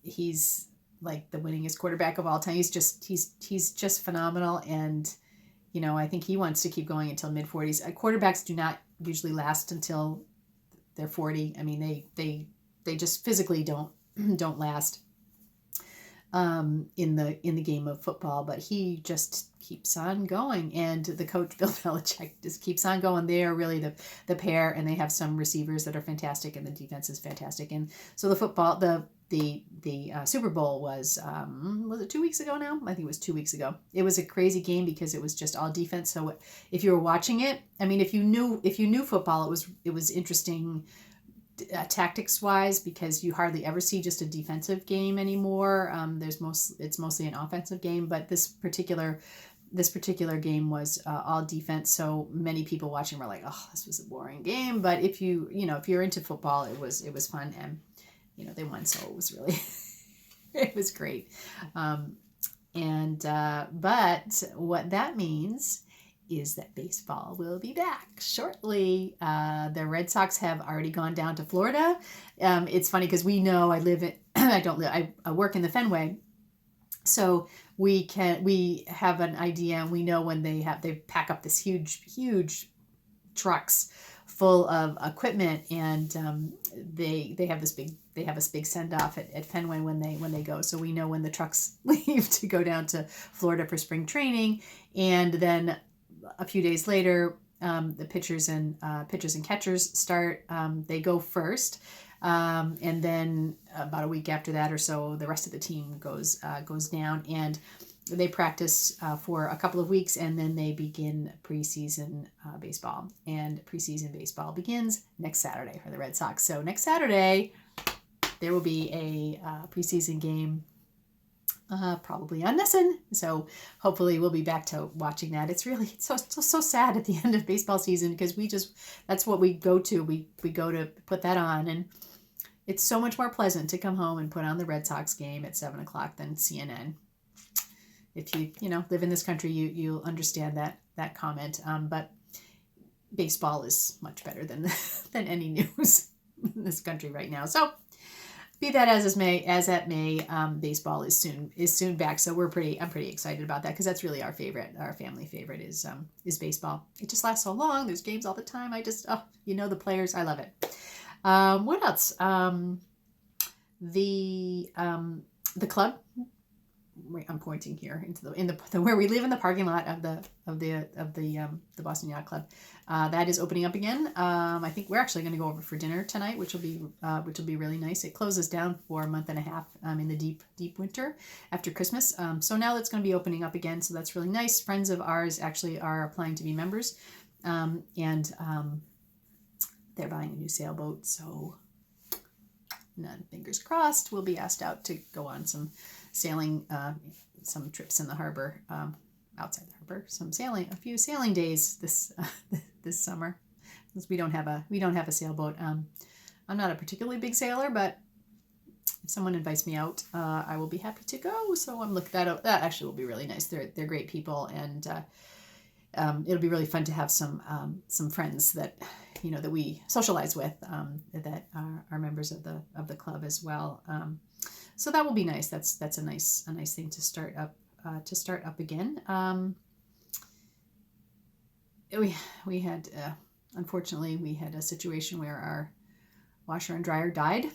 He's like the winningest quarterback of all time. He's just phenomenal. And, I think he wants to keep going until mid-40s. Quarterbacks do not usually last until they're 40. I mean, they just physically don't last in the game of football, but he just keeps on going. And the coach, Bill Belichick, just keeps on going. They are really the pair, and they have some receivers that are fantastic, and the defense is fantastic. And so the Super Bowl was it 2 weeks ago now? I think it was 2 weeks ago. It was a crazy game because it was just all defense. So if you were watching it, I mean, if you knew football, it was interesting tactics wise, because you hardly ever see just a defensive game anymore. It's mostly an offensive game, but this particular game was all defense. So many people watching were like, "Oh, this was a boring game." But if you're into football, it was fun, and they won, so it was really it was great. But what that means is that baseball will be back shortly. The Red Sox have already gone down to Florida. It's funny because I work in the Fenway, so we have an idea, and we know when they pack up this huge trucks full of equipment, and they have a big send off at Fenway when they go. So we know when the trucks leave to go down to Florida for spring training, and then a few days later, the pitchers and catchers start. They go first, and then about a week after that or so, the rest of the team goes down, and they practice for a couple of weeks, and then they begin preseason baseball. And preseason baseball begins next Saturday for the Red Sox. So next Saturday, there will be a preseason game, probably on NESN. So hopefully we'll be back to watching that. It's so sad at the end of baseball season, because that's what we go to. We go to put that on, and it's so much more pleasant to come home and put on the Red Sox game at 7:00 than CNN. If you live in this country, you'll understand that comment. But baseball is much better than any news in this country right now. So be that as it may, baseball is soon back. So I'm pretty excited about that, because that's really our family favorite is baseball. It just lasts so long. There's games all the time. The players. I love it. What else? The club. I'm pointing here into the where we live, in the parking lot of the Boston Yacht Club. That is opening up again. I think we're actually going to go over for dinner tonight, which will be really nice. It closes down for a month and a half in the deep winter after Christmas. So now it's going to be opening up again. So that's really nice. Friends of ours actually are applying to be members, and they're buying a new sailboat. So And then fingers crossed, we'll be asked out to go on some sailing, some trips in the harbor, outside the harbor, a few sailing days this summer. Since we don't have a sailboat. I'm not a particularly big sailor, but if someone invites me out, I will be happy to go. So I'm looking that actually will be really nice. They're great people, and it'll be really fun to have some friends that that we socialize with, that are members of the club as well. So that will be nice. That's a nice thing to start up again. We had unfortunately we had a situation where our washer and dryer died.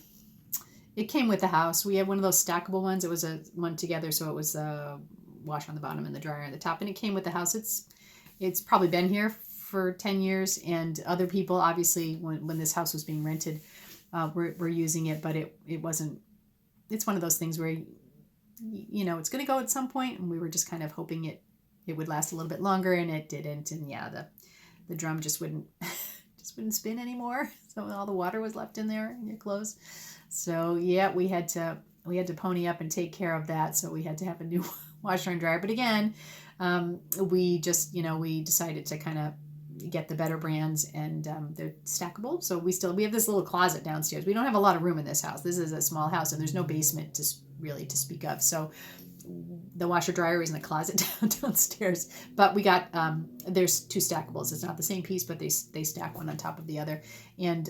It came with the house. We had one of those stackable ones. It was a one together, so it was a washer on the bottom and the dryer on the top, and it came with the house. It's probably been here for 10 years, and other people, obviously, when this house was being rented, were using it, but it wasn't. It's one of those things where it's going to go at some point, and we were just kind of hoping it would last a little bit longer, and it didn't. And yeah, the drum just wouldn't spin anymore, so all the water was left in there in your clothes. So yeah, we had to pony up and take care of that. So we had to have a new washer and dryer. But again, we decided to kind of get the better brands, and they're stackable. So we have this little closet downstairs. We don't have a lot of room in this house. This is a small house, and there's no basement to speak of. So the washer dryer is in the closet downstairs, but we got there's two stackables. It's not the same piece, but they stack one on top of the other, and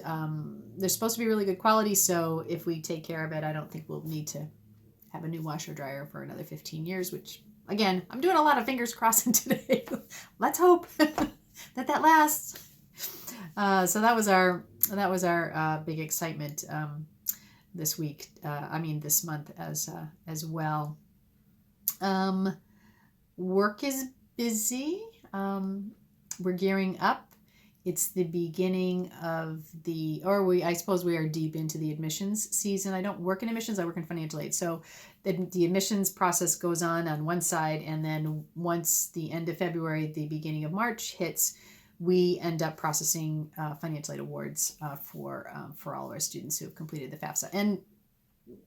they're supposed to be really good quality. So if we take care of it, I don't think we'll need to have a new washer dryer for another 15 years, which again, I'm doing a lot of fingers crossing today. Let's hope that lasts. So that was our big excitement this week. This month as well. Work is busy. We're gearing up. It's the beginning of I suppose we are deep into the admissions season. I don't work in admissions. I work in financial aid. So the admissions process goes on one side, and then once the end of February, the beginning of March hits, we end up processing financial aid awards for all of our students who have completed the FAFSA. And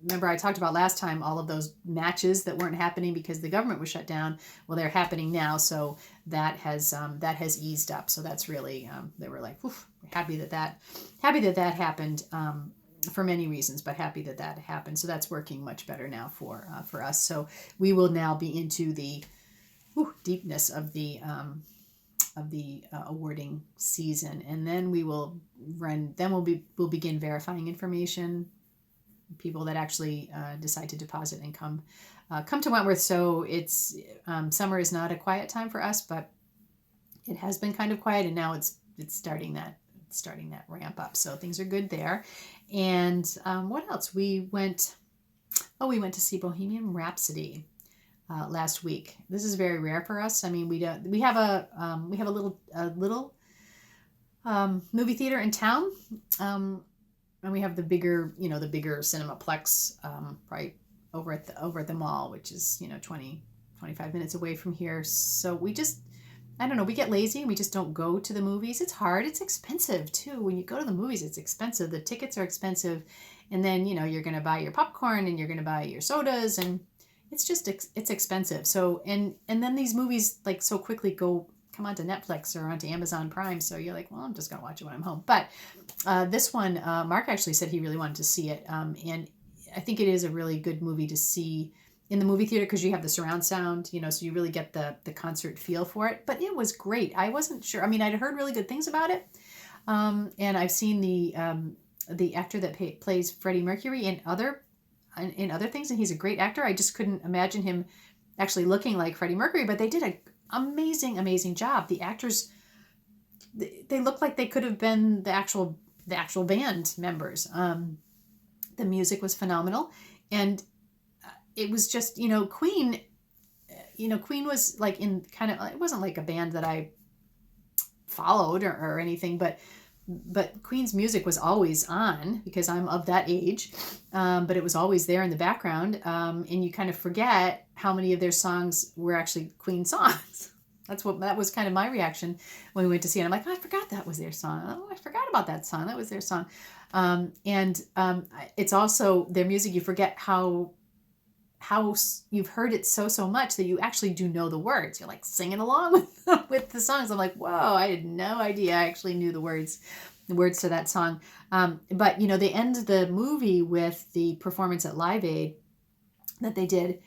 remember, I talked about last time all of those matches that weren't happening because the government was shut down. Well, they're happening now, so that has eased up. So that's really they were like, oof, happy that happened for many reasons, but happy that happened. So that's working much better now for us. So we will now be into the deepness of the awarding season, and then we'll begin verifying information. People that actually decide to deposit and come to Wentworth. So it's summer is not a quiet time for us, but it has been kind of quiet, and now it's starting that ramp up. So things are good there. And what else? We went to see Bohemian Rhapsody last week. This is very rare for us. I mean, we have a little movie theater in town. And we have the bigger Cinemaplex right over at the mall, which is 25 minutes away from here. So we just, I don't know, we get lazy and we just don't go to the movies. It's hard. It's expensive too. When you go to the movies, it's expensive. The tickets are expensive, and then you're going to buy your popcorn and you're going to buy your sodas, and it's expensive. So and then these movies like so quickly come onto Netflix or onto Amazon Prime, so you're like, well, I'm just gonna watch it when I'm home. But this one, Mark actually said he really wanted to see it, and I think it is a really good movie to see in the movie theater because you have the surround sound, so you really get the concert feel for it. But it was great. I wasn't sure. I mean, I'd heard really good things about it, and I've seen the actor that plays Freddie Mercury in other things, and he's a great actor. I just couldn't imagine him actually looking like Freddie Mercury, but they did a amazing job. The actors, they look like they could have been the actual band members. The music was phenomenal, and it was just Queen. Queen was like in kind of, it wasn't like a band that I followed or anything, but Queen's music was always on because I'm of that age, but it was always there in the background, and you kind of forget how many of their songs were actually Queen songs. That was kind of my reaction when we went to see it. I'm like, oh, I forgot that was their song. Oh, I forgot about that song. That was their song. It's also their music. You forget how you've heard it so much that you actually do know the words. You're like singing along with the songs. I'm like, whoa, I had no idea I actually knew the words to that song. But they end the movie with the performance at Live Aid that they did,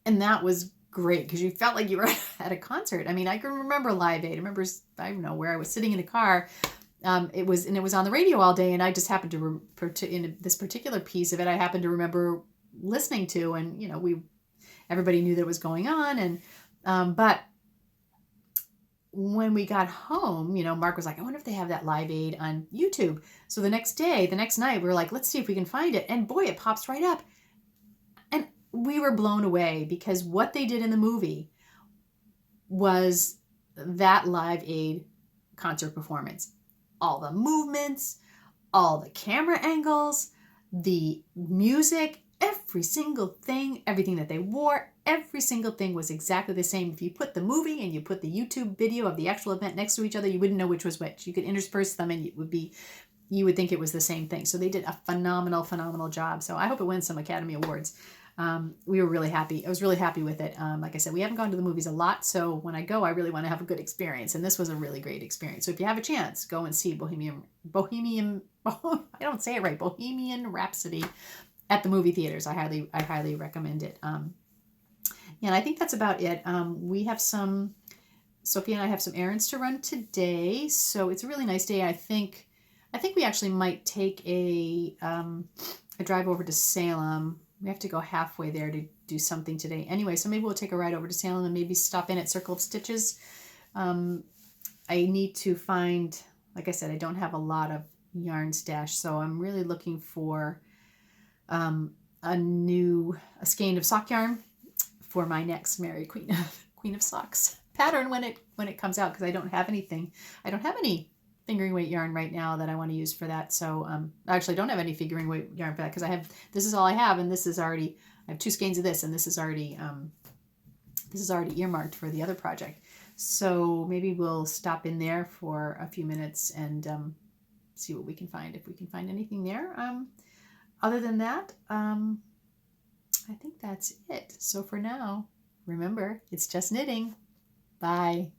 and that was great because you felt like you were at a concert. I mean, I can remember Live Aid. I don't know where I was sitting in a car. It was on the radio all day, and I just happened to in this particular piece of it, I happened to remember listening to, and everybody knew that was going on, and but when we got home, Mark was like, I wonder if they have that Live Aid on YouTube. So the next night, we were like, let's see if we can find it, and boy, it pops right up, and we were blown away because what they did in the movie was that Live Aid concert performance. All the movements, all the camera angles, the music, every single thing, everything that they wore, every single thing was exactly the same. If you put the movie and you put the YouTube video of the actual event next to each other, you wouldn't know which was which. You could intersperse them and you would think it was the same thing. So they did a phenomenal job. So I hope it wins some Academy Awards. We were really happy. I was really happy with it. Like I said, we haven't gone to the movies a lot, so when I go, I really want to have a good experience, and this was a really great experience. So if you have a chance, go and see Bohemian, I don't say it right, Bohemian Rhapsody at the movie theaters. I highly recommend it. And I think that's about it. Sophie and I have some errands to run today, so it's a really nice day. I think we actually might take a drive over to Salem. We have to go halfway there to do something today. Anyway, so maybe we'll take a ride over to Salem and maybe stop in at Circle of Stitches. I need to find, like I said, I don't have a lot of yarn stash, so I'm really looking for a skein of sock yarn for my next Mary Queen of Socks pattern when it comes out, because I don't have any fingering weight yarn right now that I want to use for that. So actually I don't have any fingering weight yarn for that because this is all I have, and I have 2 skeins of this, and this is already earmarked for the other project. So maybe we'll stop in there for a few minutes and see what we can find, if we can find anything there. Other than that, I think that's it. So for now, remember, it's just knitting. Bye.